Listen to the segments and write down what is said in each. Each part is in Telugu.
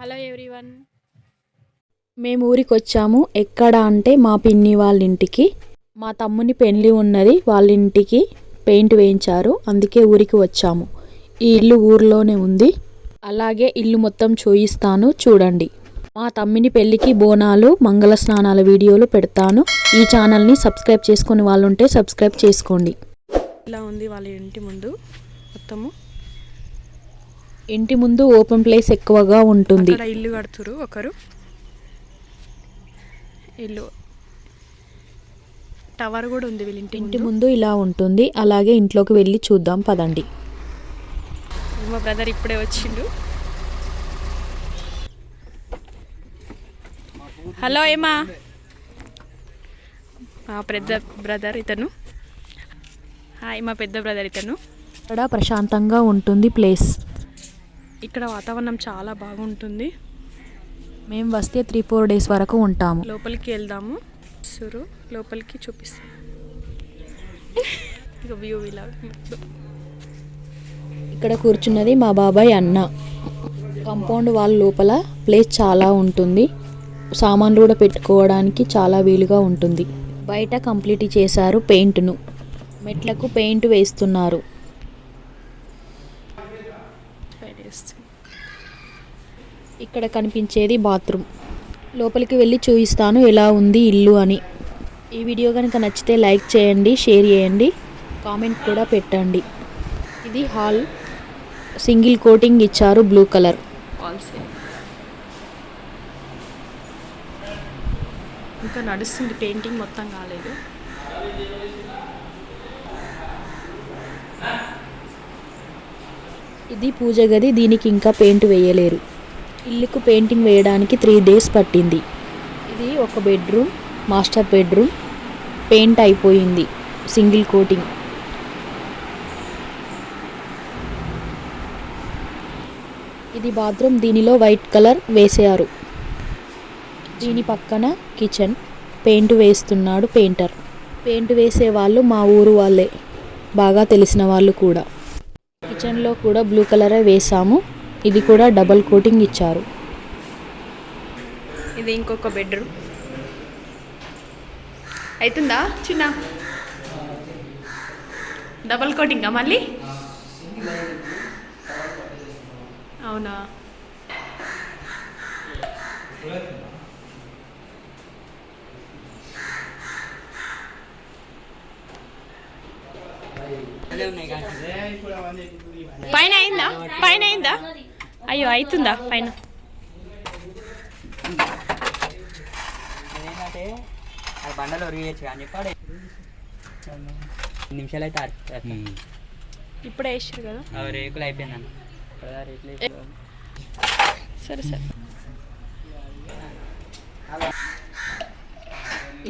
హలో ఎవ్రీవన్, మేము ఊరికి వచ్చాము. ఎక్కడ అంటే మా పిన్ని వాళ్ళ ఇంటికి. మా తమ్ముని పెళ్లి ఉన్నది, వాళ్ళ ఇంటికి పెయింట్ వేయించారు, అందుకే ఊరికి వచ్చాము. ఈ ఇల్లు ఊర్లోనే ఉంది. అలాగే ఇల్లు మొత్తం చూయిస్తాను, చూడండి. మా తమ్మిని పెళ్లికి బోనాలు, మంగళ స్నానాల వీడియోలు పెడతాను. ఈ ఛానల్ని సబ్స్క్రైబ్ చేసుకుని వాళ్ళు ఉంటే సబ్స్క్రైబ్ చేసుకోండి. ఇలా ఉంది వాళ్ళ ఇంటి ముందు మొత్తము. ఇంటి ముందు ఓపెన్ ప్లేస్ ఎక్కువగా ఉంటుంది. అక్కడ ఇల్లు కడుతురు ఒకరు. ఇల్లు టవర్ కూడా ఉంది వీళ్ళ ఇంటి ముందు ఇలా ఉంటుంది. అలాగే ఇంట్లోకి వెళ్ళి చూద్దాం, పదండి. మా బ్రదర్ ఇప్పుడే వచ్చిండు. హలో ఏమా, మా పెద్ద బ్రదర్ ఇతను. హాయ్, మా పెద్ద బ్రదర్ ఇతను. ఇక్కడ ప్రశాంతంగా ఉంటుంది ప్లేస్. ఇక్కడ వాతావరణం చాలా బాగుంటుంది. మేము వస్తే 3-4 డేస్ వరకు ఉంటాము. లోపలికి వెళ్దాము. లోపలికి చూపిస్తాం. ఇక వ్యూ ఇలా. ఇక్కడ కూర్చున్నది మా బాబాయ్ అన్న. కాంపౌండ్ వాళ్ళ లోపల ప్లేస్ చాలా ఉంటుంది. సామాన్లు కూడా పెట్టుకోవడానికి చాలా వీలుగా ఉంటుంది. బయట కంప్లీట్ చేశారు పెయింట్ను. మెట్లకు పెయింట్ వేస్తున్నారు. ఇక్కడ కనిపించేది బాత్రూమ్. లోపలికి వెళ్ళి చూపిస్తాను ఎలా ఉంది ఇల్లు అని. ఈ వీడియో కనుక నచ్చితే లైక్ చేయండి, షేర్ చేయండి, కామెంట్ కూడా పెట్టండి. ఇది హాల్. సింగిల్ కోటింగ్ ఇచ్చారు, బ్లూ కలర్. ఇంకా నడుస్తుంది, పెయింటింగ్ మొత్తం కాలేదు. ఇది పూజ గది, దీనికి ఇంకా పెయింట్ వేయలేరు. ఇల్లుకు పెయింటింగ్ వేయడానికి 3 డేస్ పట్టింది. ఇది ఒక బెడ్రూమ్, మాస్టర్ బెడ్రూమ్. పెయింట్ అయిపోయింది, సింగిల్ కోటింగ్. ఇది బాత్రూమ్, దీనిలో వైట్ కలర్ వేసారు. దీని పక్కన కిచెన్. పెయింట్ వేస్తున్నాడు పెయింటర్. పెయింట్ వేసే వాళ్ళు మా ఊరు వాళ్ళే, బాగా తెలిసిన వాళ్ళు కూడా. కిచెన్లో కూడా బ్లూ కలరే వేసాము. ఇది కూడా డబల్ కోటింగ్ ఇచ్చారు. ఇది ఇంకొక బెడ్రూమ్. అవుతుందా చిన్న? డబల్ కోటింగా మళ్ళీ? అవునా? పైన అయిందా? పైన అయిందా? అయ్యో, అవుతుందా పైన? బండలు ఒరిగేయచ్చు అని చెప్పాడు. 2 నిమిషాలు అయితే ఇప్పుడే వేసారు కదా, రేకులు అయిపోయిందన్న. సరే సరే.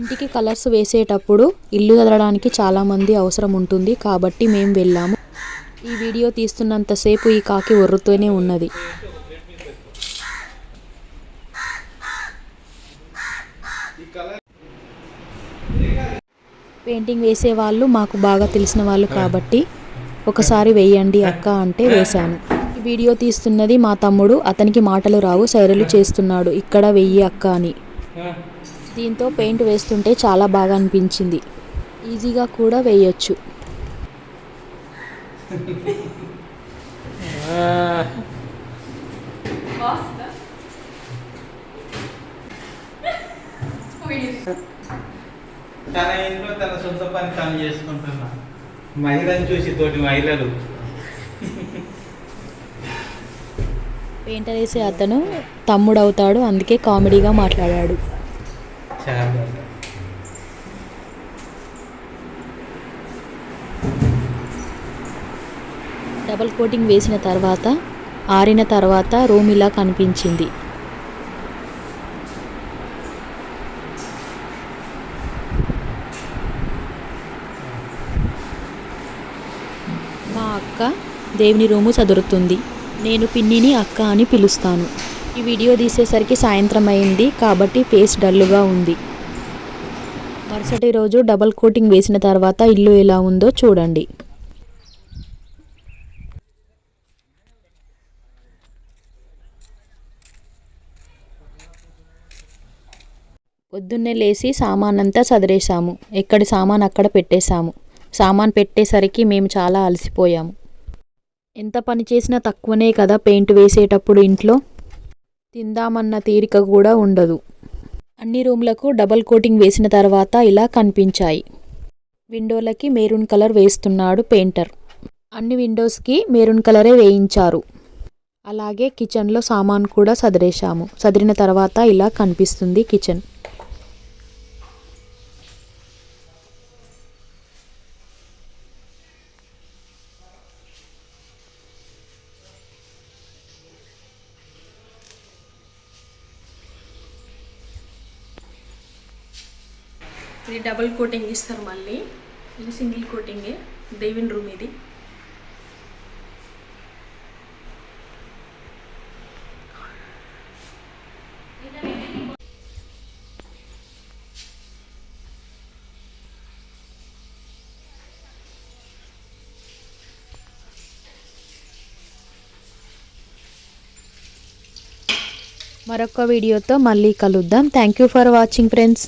ఇంటికి కలర్స్ వేసేటప్పుడు ఇల్లు కదలడానికి చాలామంది అవసరం ఉంటుంది, కాబట్టి మేము వెళ్ళాము. ఈ వీడియో తీస్తున్నంతసేపు ఈ కాకి ఒర్రుతూనే ఉన్నది. పెయింటింగ్ వేసే వాళ్ళు మాకు బాగా తెలిసిన వాళ్ళు కాబట్టి ఒకసారి వేయండి అక్క అంటే వేశాను. ఈ వీడియో తీస్తున్నది మా తమ్ముడు. అతనికి మాటలు రావు, సైరలు చేస్తున్నాడు ఇక్కడ వెయ్యి అక్క అని. దీంతో పెయింట్ వేస్తుంటే చాలా బాగా అనిపించింది. ఈజీగా కూడా వేయొచ్చు. తన ఇంట్లో తన సొంత పని తను చేసుకుంటున్నా. మహిళను చూసి తోటి మహిళలు. పెయింటర్ వేసే అతను తమ్ముడు అవుతాడు, అందుకే కామెడీగా మాట్లాడాడు. డబల్ కోటింగ్ వేసిన తర్వాత, ఆరిన తర్వాత రూమ్ ఇలా కనిపించింది. మా అక్క దేవుని రూము చదురుతుంది. నేను పిన్నిని అక్క అని పిలుస్తాను. ఈ వీడియో తీసేసరికి సాయంత్రం అయింది కాబట్టి ఫేస్ డల్లుగా ఉంది. మరుసటి రోజు డబల్ కోటింగ్ వేసిన తర్వాత ఇల్లు ఎలా ఉందో చూడండి. పొద్దున్నే లేచి సామాన్ అంతా సదిరేసాము. ఎక్కడి సామాన్ అక్కడ పెట్టేశాము. సామాన్ పెట్టేసరికి మేము చాలా అలసిపోయాము. ఎంత పని చేసినా తక్కువనే కదా పెయింట్ వేసేటప్పుడు ఇంట్లో. తిందామన్న తీరిక కూడా ఉండదు. అన్ని రూమ్లకు డబల్ కోటింగ్ వేసిన తర్వాత ఇలా కనిపించాయి. విండోలకి మెరూన్ కలర్ వేస్తున్నాడు పెయింటర్. అన్ని విండోస్కి మెరూన్ కలరే వేయించారు. అలాగే కిచెన్లో సామాన్ కూడా సదిరేశాము. సదిరిన తర్వాత ఇలా కనిపిస్తుంది కిచెన్. ఇది డబుల్ కోటింగ్ ఇస్తారు మళ్ళీ. ఇది సింగిల్ కోటింగే. దేవిన్ రూమ్ ఇది. మరొక వీడియోతో మళ్ళీ కలుద్దాం. Thank you for watching friends.